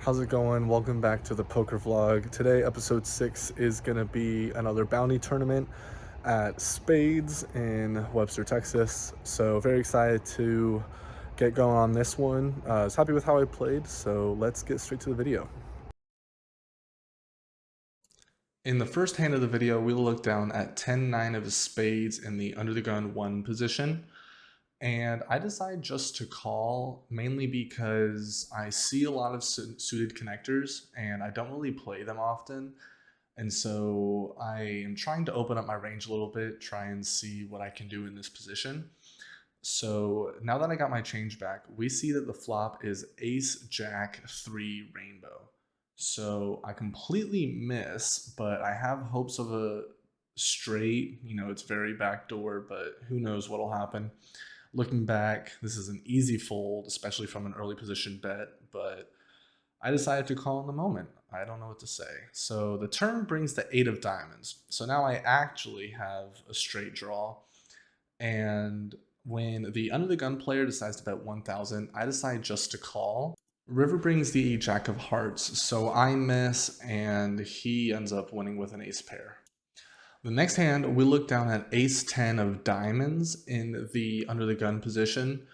How's it going? Welcome back to the poker vlog. Today, episode 6 is going to be another bounty tournament at Spades in Webster, Texas. So, very excited to get going on this one. I was happy with how I played, so let's get straight to the video. In the first hand of the video, we'll look down at 10-9 of spades in the under the gun 1 position. And I decide just to call mainly because I see a lot of suited connectors and I don't really play them often. And so I am trying to open up my range a little bit, try and see what I can do in this position. So now that I got my change back, we see that the flop is ace jack 3 rainbow. So I completely miss, but I have hopes of a straight. It's very backdoor, but who knows what'll happen. Looking back, this is an easy fold, especially from an early position bet, but I decided to call in the moment. I don't know what to say. So the turn brings the 8 of diamonds. So now I actually have a straight draw. And when the under the gun player decides to bet 1,000, I decide just to call. River brings the jack of hearts, so I miss and he ends up winning with an ace pair. The next hand, we look down at ace 10 of diamonds in the under the gun position.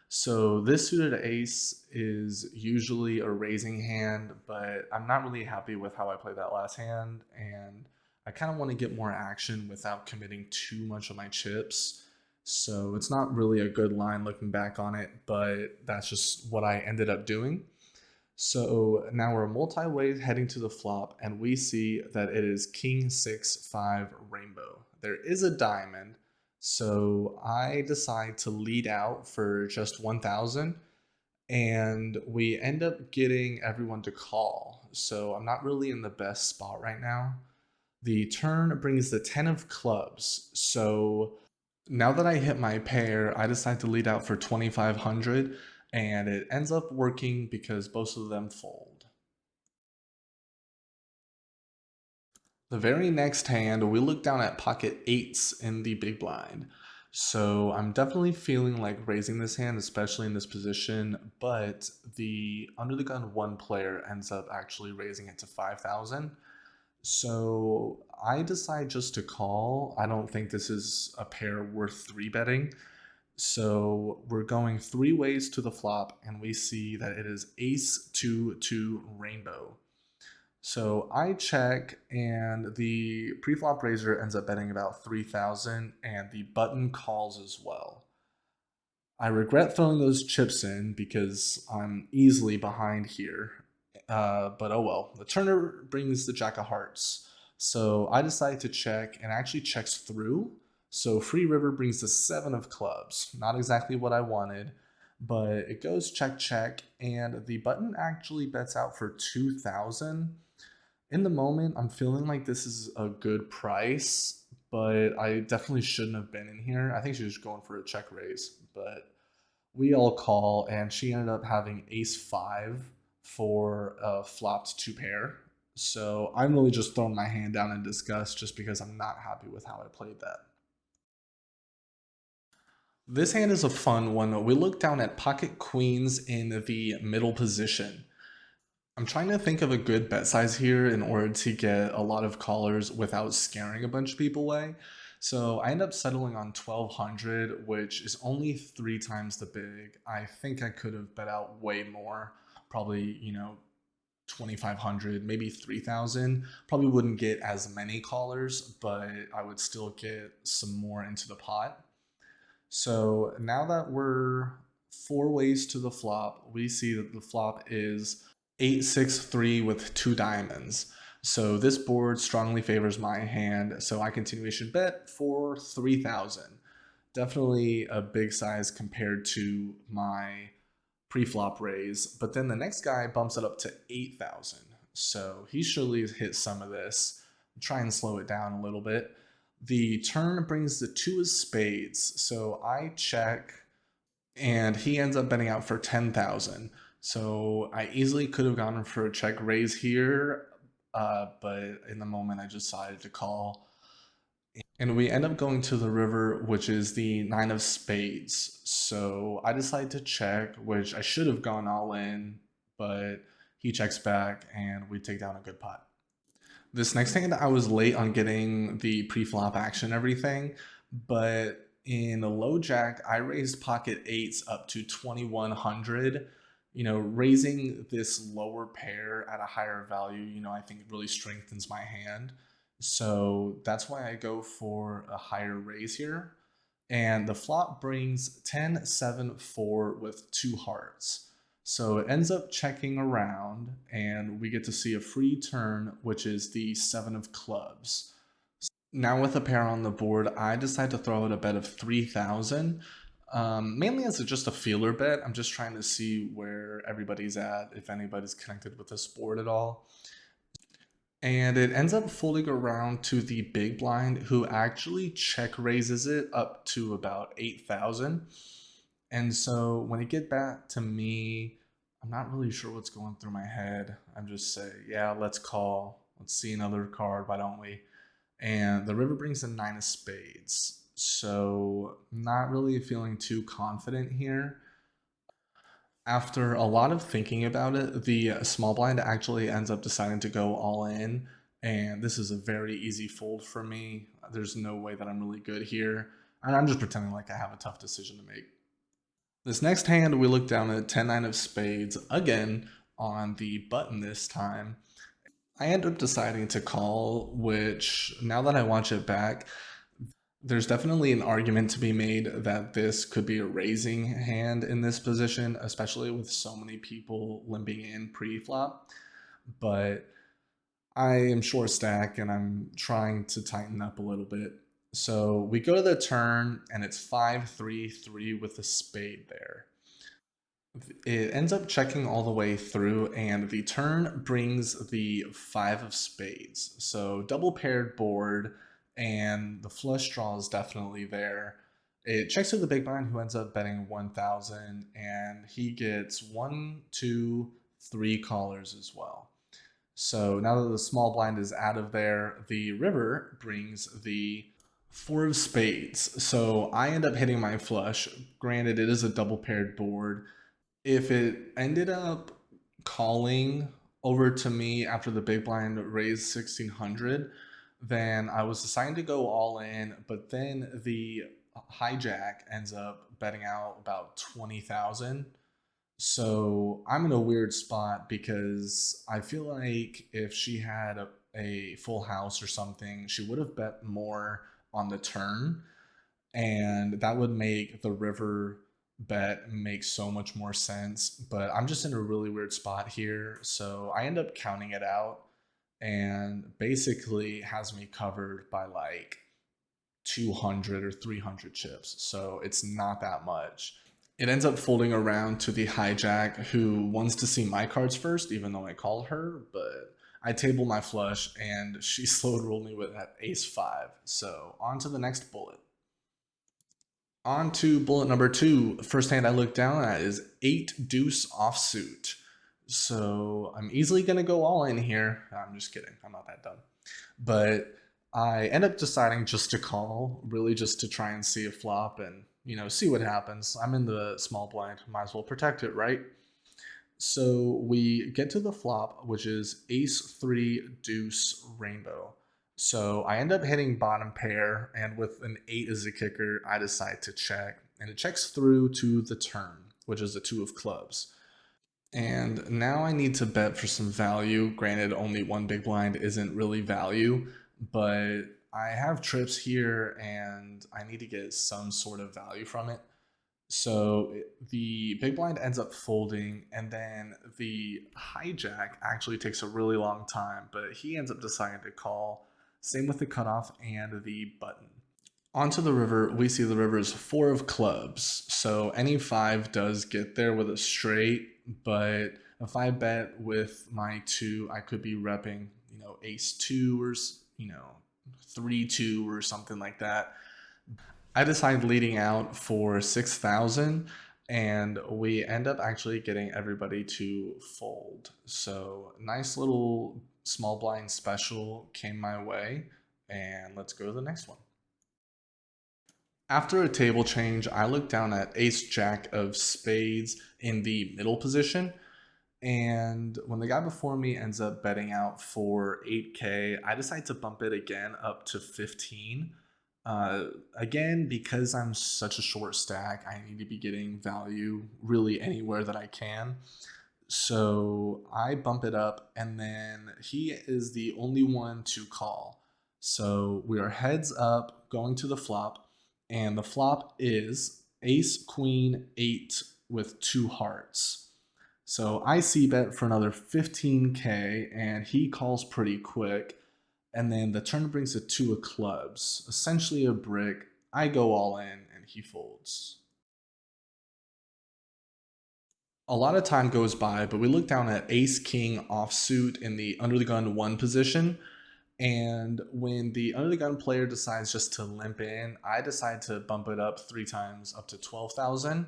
So this suited ace is usually a raising hand, but I'm not really happy with how I played that last hand, and I kind of want to get more action without committing too much of my chips. So it's not really a good line looking back on it, but that's just what I ended up doing. So now we're multi-way heading to the flop, and we see that it is king 6-5 rainbow. There is a diamond, so I decide to lead out for just 1,000, and we end up getting everyone to call. So I'm not really in the best spot right now. The turn brings the 10 of clubs, so now that I hit my pair, I decide to lead out for 2,500, and it ends up working because both of them fold. The very next hand, we look down at pocket eights in the big blind. So I'm definitely feeling like raising this hand, especially in this position, but the under the gun 1 player ends up actually raising it to 5,000. So I decide just to call. I don't think this is a pair worth 3 betting. So we're going 3 ways to the flop, and we see that it is ace 2-2 rainbow. So I check, and the preflop raiser ends up betting about 3,000, and the button calls as well. I regret throwing those chips in because I'm easily behind here. But oh well. The turner brings the jack of hearts. So I decide to check, and actually checks through. So free river brings the 7 of clubs. Not exactly what I wanted, but it goes check, check, and the button actually bets out for 2,000. In the moment, I'm feeling like this is a good price, but I definitely shouldn't have been in here. I think she was going for a check raise, but we all call, and she ended up having ace 5 for a flopped 2 pair. So I'm really just throwing my hand down in disgust just because I'm not happy with how I played that. This hand is a fun one. We look down at pocket queens in the middle position. I'm trying to think of a good bet size here in order to get a lot of callers without scaring a bunch of people away. So I end up settling on 1,200, which is only 3 times the big. I think I could have bet out way more, probably, 2,500, maybe 3,000. Probably wouldn't get as many callers, but I would still get some more into the pot. So now that we're 4 ways to the flop, we see that the flop is 8-6-3 with 2 diamonds. So this board strongly favors my hand, so I continuation bet for 3,000. Definitely a big size compared to my pre-flop raise, but then the next guy bumps it up to 8,000. So he surely hit some of this. Try and slow it down a little bit. The turn brings the 2 of spades, so I check, and he ends up betting out for 10,000. So I easily could have gone for a check raise here, but in the moment I decided to call. And we end up going to the river, which is the 9 of spades. So I decided to check, which I should have gone all in, but he checks back, and we take down a good pot. This next hand, I was late on getting the pre-flop action and everything, but in a low jack, I raised pocket eights up to 2100. Raising this lower pair at a higher value, I think it really strengthens my hand. So that's why I go for a higher raise here. And the flop brings 10, 7, 4 with two hearts. So it ends up checking around, and we get to see a free turn, which is the 7 of clubs. Now with a pair on the board, I decide to throw out a bet of 3,000. Mainly as just a feeler bet. I'm just trying to see where everybody's at, if anybody's connected with this board at all. And it ends up folding around to the big blind, who actually check raises it up to about 8,000. And so when it get back to me, I'm not really sure what's going through my head. I'm just saying, yeah, let's call. Let's see another card, why don't we? And the river brings a 9 of spades. So not really feeling too confident here. After a lot of thinking about it, the small blind actually ends up deciding to go all in, and this is a very easy fold for me. There's no way that I'm really good here, and I'm just pretending like I have a tough decision to make. This next hand, we look down at 10-9 of spades, again on the button this time. I end up deciding to call, which, now that I watch it back, there's definitely an argument to be made that this could be a raising hand in this position, especially with so many people limping in pre-flop. But I am short stack and I'm trying to tighten up a little bit. So we go to the turn, and it's 5-3-3 with a spade there. It ends up checking all the way through, and the turn brings the 5 of spades. So double paired board, and the flush draw is definitely there. It checks to the big blind, who ends up betting 1,000, and he gets 1, 2, 3 callers as well. So now that the small blind is out of there, the river brings the 4 of spades. So I end up hitting my flush. Granted, it is a double paired board. If it ended up calling over to me after the big blind raised 1,600, then I was deciding to go all in, but then the hijack ends up betting out about 20,000. So I'm in a weird spot because I feel like if she had a full house or something, she would have bet more on the turn, and that would make the river bet make so much more sense. But I'm just in a really weird spot here, so I end up counting it out, and basically has me covered by like 200 or 300 chips, so it's not that much. It ends up folding around to the hijack, who wants to see my cards first, even though I called her, but I table my flush, and she slowed rolled me with that ace 5. So on to the next bullet. On to bullet number 2. First hand I look down at is 8 deuce offsuit. So I'm easily going to go all in here. I'm just kidding. I'm not that dumb. But I end up deciding just to call, really just to try and see a flop and, see what happens. I'm in the small blind. Might as well protect it, right? So we get to the flop, which is ace 3 deuce rainbow. So I end up hitting bottom pair, and with an 8 as a kicker, I decide to check. And it checks through to the turn, which is a 2 of clubs. And now I need to bet for some value. Granted, only one big blind isn't really value, but I have trips here and I need to get some sort of value from it. So the big blind ends up folding, and then the hijack actually takes a really long time, but he ends up deciding to call. Same with the cutoff and the button. Onto the river, we see the river's 4 of clubs. So any 5 does get there with a straight, but if I bet with my 2, I could be repping, ace 2 or, 3-2 or something like that. I decide leading out for 6,000, and we end up actually getting everybody to fold. So nice little small blind special came my way, and let's go to the next one. After a table change, I look down at ace jack of spades in the middle position, And when the guy before me ends up betting out for 8K, I decide to bump it again up to 15. Uh, Again, because I'm such a short stack, I need to be getting value really anywhere that I can. So I bump it up, and then he is the only one to call. So we are heads up going to the flop, and the flop is ace, queen, eight with two hearts. So I see bet for another 15K, and he calls pretty quick. And then the turn brings a two of clubs, essentially a brick. I go all in, and he folds. A lot of time goes by, but we look down at ace king offsuit in the under the gun one position. And when the under the gun player decides just to limp in, I decide to bump it up three times up to 12,000.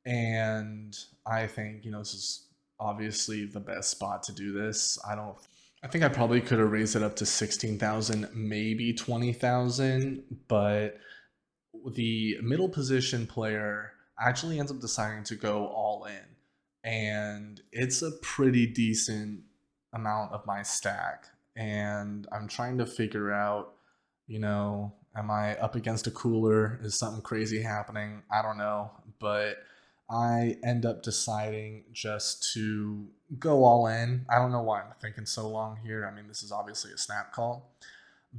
And I think, this is obviously the best spot to do this. I think I probably could have raised it up to 16,000, maybe 20,000, but the middle position player actually ends up deciding to go all in. And it's a pretty decent amount of my stack. And I'm trying to figure out, am I up against a cooler? Is something crazy happening? I don't know. But I end up deciding just to go all in. I don't know why I'm thinking so long here. I mean, this is obviously a snap call,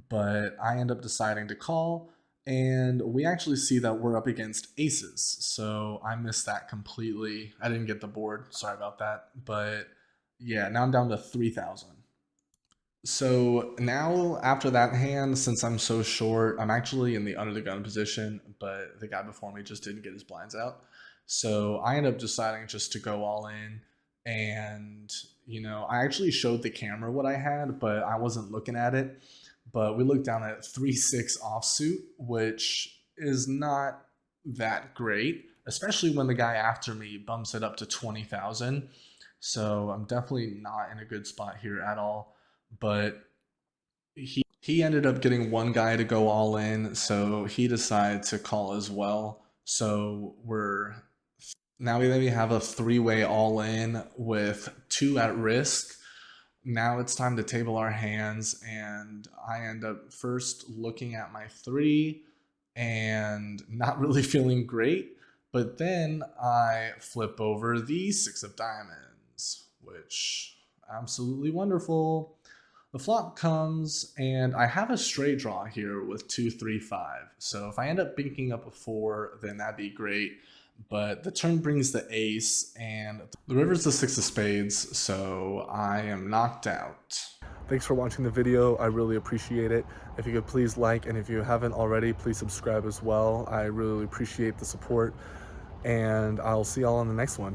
but I end up deciding to call, and we actually see that we're up against aces. So I missed that completely. I didn't get the board. Sorry about that. But yeah, now I'm down to 3,000. So now after that hand, since I'm so short, I'm actually in the under the gun position, but the guy before me just didn't get his blinds out. So I ended up deciding just to go all in. And, I actually showed the camera what I had, but I wasn't looking at it. But we looked down at 3-6 offsuit, which is not that great, especially when the guy after me bumps it up to 20,000. So I'm definitely not in a good spot here at all. But he ended up getting one guy to go all in, so he decided to call as well. So we have a three-way all in with two at risk. Now it's time to table our hands, and I end up first looking at my three and not really feeling great. But then I flip over the six of diamonds, which absolutely wonderful. The flop comes, and I have a straight draw here with 2, 3, 5. So if I end up binking up a 4, then that'd be great. But the turn brings the ace, and the river's the six of spades, so I am knocked out. Thanks for watching the video. I really appreciate it. If you could please like, and if you haven't already, please subscribe as well. I really appreciate the support, and I'll see y'all on the next one.